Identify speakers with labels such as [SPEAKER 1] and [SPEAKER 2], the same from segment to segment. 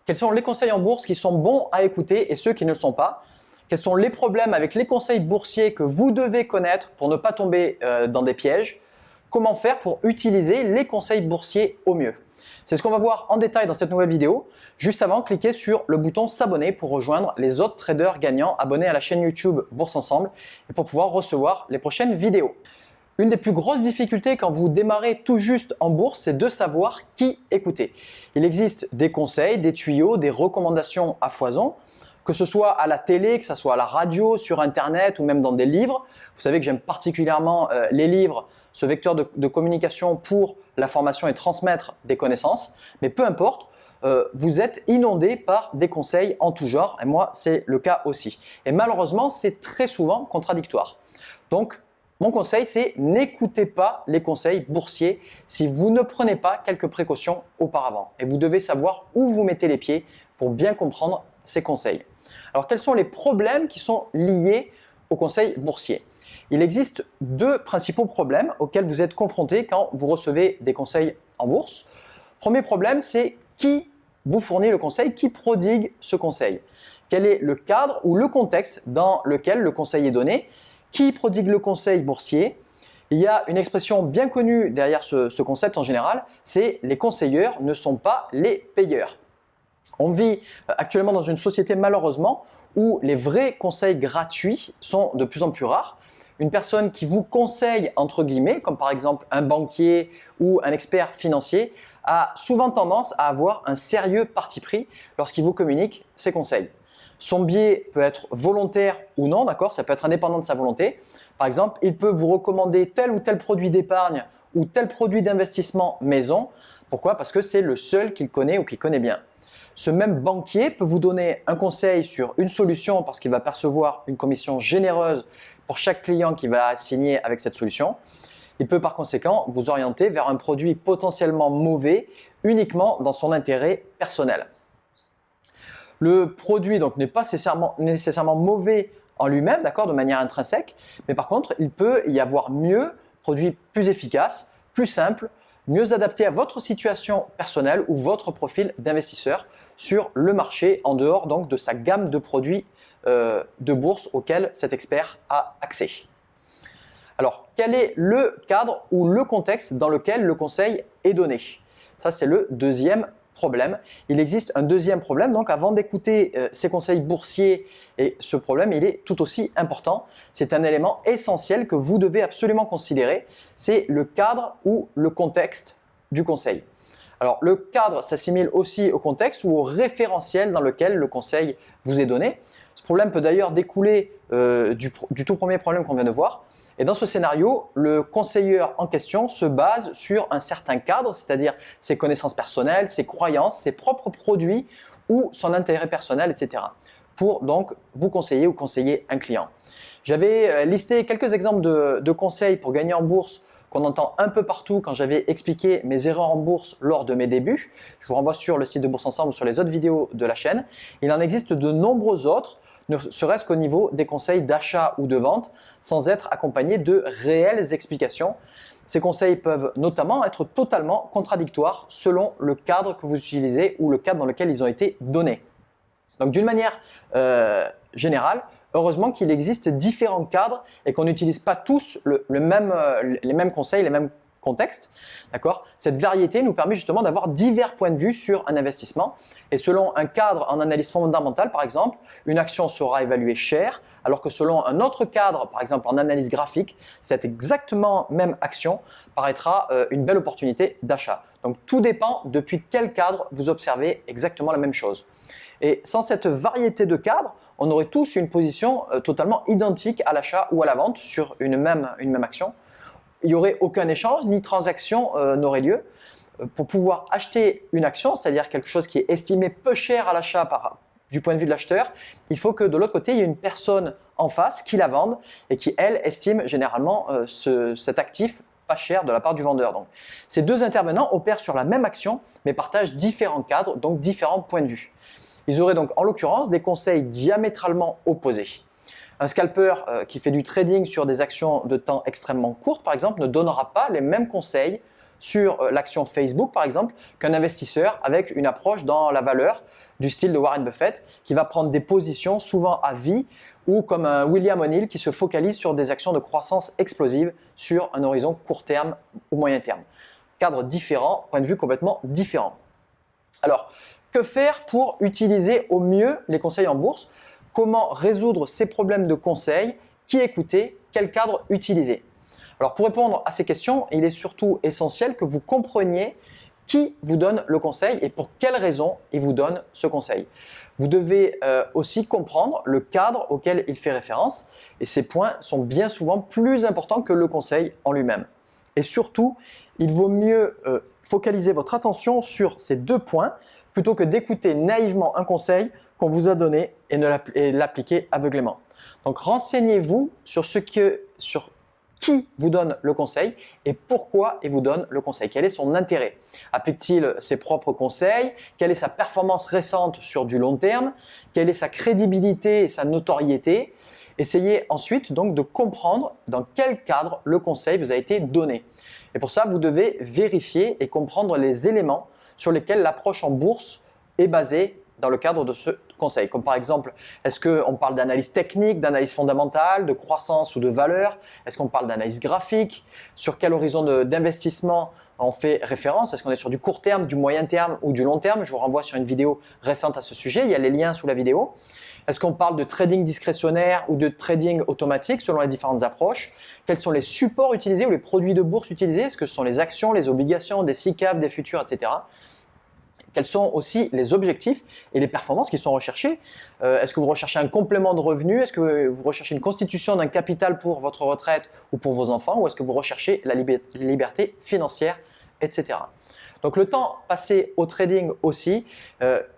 [SPEAKER 1] Quels sont les conseils en bourse qui sont bons à écouter et ceux qui ne le sont pas? Quels sont les problèmes avec les conseils boursiers que vous devez connaître pour ne pas tomber dans des pièges? Comment faire pour utiliser les conseils boursiers au mieux? C'est ce qu'on va voir en détail dans cette nouvelle vidéo. Juste avant, cliquez sur le bouton s'abonner pour rejoindre les autres traders gagnants abonnés à la chaîne YouTube Bourse Ensemble et pour pouvoir recevoir les prochaines vidéos. Une des plus grosses difficultés quand vous démarrez tout juste en bourse, c'est de savoir qui écouter. Il existe des conseils, des tuyaux, des recommandations à foison, que ce soit à la télé, que ce soit à la radio, sur Internet ou même dans des livres. Vous savez que j'aime particulièrement les livres, ce vecteur de communication pour la formation et transmettre des connaissances. Mais peu importe, vous êtes inondé par des conseils en tout genre et moi, c'est le cas aussi. Et malheureusement, c'est très souvent contradictoire. Donc, mon conseil, c'est n'écoutez pas les conseils boursiers si vous ne prenez pas quelques précautions auparavant. Et vous devez savoir où vous mettez les pieds pour bien comprendre ces conseils. Alors, quels sont les problèmes qui sont liés aux conseils boursiers? Il existe deux principaux problèmes auxquels vous êtes confrontés quand vous recevez des conseils en bourse. Premier problème, c'est qui vous fournit le conseil, qui prodigue ce conseil? Quel est le cadre ou le contexte dans lequel le conseil est donné? Qui prodigue le conseil boursier? Il y a une expression bien connue derrière ce concept en général, c'est les conseilleurs ne sont pas les payeurs. On vit actuellement dans une société malheureusement où les vrais conseils gratuits sont de plus en plus rares. Une personne qui vous conseille entre guillemets, comme par exemple un banquier ou un expert financier, a souvent tendance à avoir un sérieux parti pris lorsqu'il vous communique ses conseils. Son biais peut être volontaire ou non, d'accord? Ça peut être indépendant de sa volonté. Par exemple, il peut vous recommander tel ou tel produit d'épargne ou tel produit d'investissement maison. Pourquoi? Parce que c'est le seul qu'il connaît ou qu'il connaît bien. Ce même banquier peut vous donner un conseil sur une solution parce qu'il va percevoir une commission généreuse pour chaque client qui va signer avec cette solution. Il peut par conséquent vous orienter vers un produit potentiellement mauvais uniquement dans son intérêt personnel. Le produit donc n'est pas nécessairement mauvais en lui-même, d'accord, de manière intrinsèque, mais par contre, il peut y avoir mieux, produit plus efficace, plus simple, mieux adapté à votre situation personnelle ou votre profil d'investisseur sur le marché en dehors donc de sa gamme de produits de bourse auquel cet expert a accès. Alors, quel est le cadre ou le contexte dans lequel le conseil est donné? Ça, c'est le deuxième problème. Il existe un deuxième problème, donc avant d'écouter ces conseils boursiers, et ce problème, il est tout aussi important. C'est un élément essentiel que vous devez absolument considérer, c'est le cadre ou le contexte du conseil. Alors, le cadre s'assimile aussi au contexte ou au référentiel dans lequel le conseil vous est donné. Ce problème peut d'ailleurs découler du tout premier problème qu'on vient de voir. Et dans ce scénario, le conseiller en question se base sur un certain cadre, c'est-à-dire ses connaissances personnelles, ses croyances, ses propres produits ou son intérêt personnel, etc. pour donc vous conseiller ou conseiller un client. J'avais listé quelques exemples de conseils pour gagner en bourse qu'on entend un peu partout quand j'avais expliqué mes erreurs en bourse lors de mes débuts. Je vous renvoie sur le site de Bourse Ensemble ou sur les autres vidéos de la chaîne. Il en existe de nombreux autres, ne serait-ce qu'au niveau des conseils d'achat ou de vente, sans être accompagnés de réelles explications. Ces conseils peuvent notamment être totalement contradictoires selon le cadre que vous utilisez ou le cadre dans lequel ils ont été donnés. Donc d'une manière générale, heureusement qu'il existe différents cadres et qu'on n'utilise pas tous les mêmes conseils, les mêmes contextes. D'accord? Cette variété nous permet justement d'avoir divers points de vue sur un investissement. Et selon un cadre en analyse fondamentale, par exemple, une action sera évaluée cher, alors que selon un autre cadre, par exemple en analyse graphique, cette exactement même action paraîtra une belle opportunité d'achat. Donc tout dépend depuis quel cadre vous observez exactement la même chose. Et sans cette variété de cadres, on aurait tous une position totalement identique à l'achat ou à la vente sur une même action. Il n'y aurait aucun échange ni transaction n'aurait lieu. Pour pouvoir acheter une action, c'est-à-dire quelque chose qui est estimé peu cher à l'achat du point de vue de l'acheteur, il faut que de l'autre côté, il y ait une personne en face qui la vende et qui, elle, estime généralement cet actif pas cher de la part du vendeur. Donc, ces deux intervenants opèrent sur la même action, mais partagent différents cadres, donc différents points de vue. Ils auraient donc en l'occurrence des conseils diamétralement opposés. Un scalper qui fait du trading sur des actions de temps extrêmement courtes, par exemple, ne donnera pas les mêmes conseils sur l'action Facebook par exemple qu'un investisseur avec une approche dans la valeur du style de Warren Buffett qui va prendre des positions souvent à vie ou comme un William O'Neill qui se focalise sur des actions de croissance explosive sur un horizon court terme ou moyen terme. Cadre différent, point de vue complètement différent. Alors, que faire pour utiliser au mieux les conseils en bourse? Comment résoudre ces problèmes de conseil? Qui écouter? Quel cadre utiliser? Alors, pour répondre à ces questions, il est surtout essentiel que vous compreniez qui vous donne le conseil et pour quelles raisons il vous donne ce conseil. Vous devez aussi comprendre le cadre auquel il fait référence et ces points sont bien souvent plus importants que le conseil en lui-même. Et surtout, il vaut mieux focaliser votre attention sur ces deux points plutôt que d'écouter naïvement un conseil qu'on vous a donné et l'appliquer aveuglément. Donc renseignez-vous sur qui vous donne le conseil et pourquoi il vous donne le conseil. Quel est son intérêt? Applique-t-il ses propres conseils? Quelle est sa performance récente sur du long terme? Quelle est sa crédibilité et sa notoriété? Essayez ensuite donc de comprendre dans quel cadre le conseil vous a été donné. Et pour ça, vous devez vérifier et comprendre les éléments sur lesquels l'approche en bourse est basée dans le cadre de ce conseil. Comme par exemple, est-ce qu'on parle d'analyse technique, d'analyse fondamentale, de croissance ou de valeur? Est-ce qu'on parle d'analyse graphique? Sur quel horizon d'investissement on fait référence? Est-ce qu'on est sur du court terme, du moyen terme ou du long terme? Je vous renvoie sur une vidéo récente à ce sujet. Il y a les liens sous la vidéo. Est-ce qu'on parle de trading discrétionnaire ou de trading automatique selon les différentes approches? Quels sont les supports utilisés ou les produits de bourse utilisés? Est-ce que ce sont les actions, les obligations, des SICAV, des futurs, etc. Quels sont aussi les objectifs et les performances qui sont recherchées? Est-ce que vous recherchez un complément de revenus? Est-ce que vous recherchez une constitution d'un capital pour votre retraite ou pour vos enfants? Ou est-ce que vous recherchez la liberté financière, etc. Donc le temps passé au trading aussi,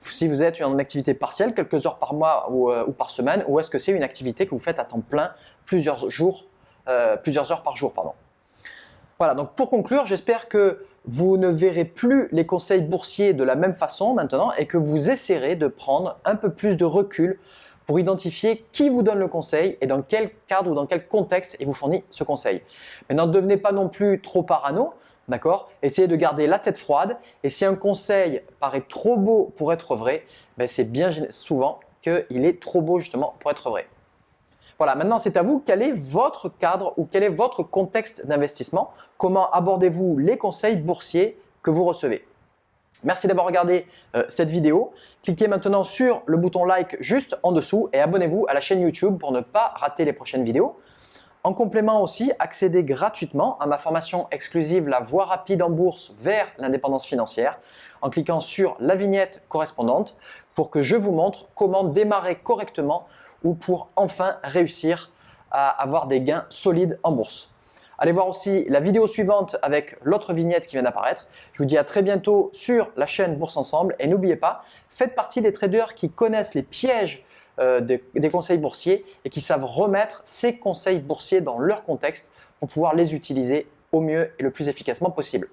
[SPEAKER 1] si vous êtes en activité partielle, quelques heures par mois ou par semaine, ou est-ce que c'est une activité que vous faites à temps plein plusieurs heures par jour, pardon. Voilà, donc pour conclure, j'espère que vous ne verrez plus les conseils boursiers de la même façon maintenant et que vous essaierez de prendre un peu plus de recul pour identifier qui vous donne le conseil et dans quel cadre ou dans quel contexte il vous fournit ce conseil. Maintenant, ne devenez pas non plus trop parano, d'accord? Essayez de garder la tête froide et si un conseil paraît trop beau pour être vrai, ben c'est bien souvent qu'il est trop beau justement pour être vrai. Voilà, maintenant c'est à vous, quel est votre cadre ou quel est votre contexte d'investissement? Comment abordez-vous les conseils boursiers que vous recevez? Merci d'avoir regardé cette vidéo. Cliquez maintenant sur le bouton like juste en dessous et abonnez-vous à la chaîne YouTube pour ne pas rater les prochaines vidéos. En complément aussi, accédez gratuitement à ma formation exclusive La voie rapide en bourse vers l'indépendance financière en cliquant sur la vignette correspondante pour que je vous montre comment démarrer correctement ou pour enfin réussir à avoir des gains solides en bourse. Allez voir aussi la vidéo suivante avec l'autre vignette qui vient d'apparaître. Je vous dis à très bientôt sur la chaîne Bourse Ensemble et n'oubliez pas, faites partie des traders qui connaissent les pièges des conseils boursiers et qui savent remettre ces conseils boursiers dans leur contexte pour pouvoir les utiliser au mieux et le plus efficacement possible.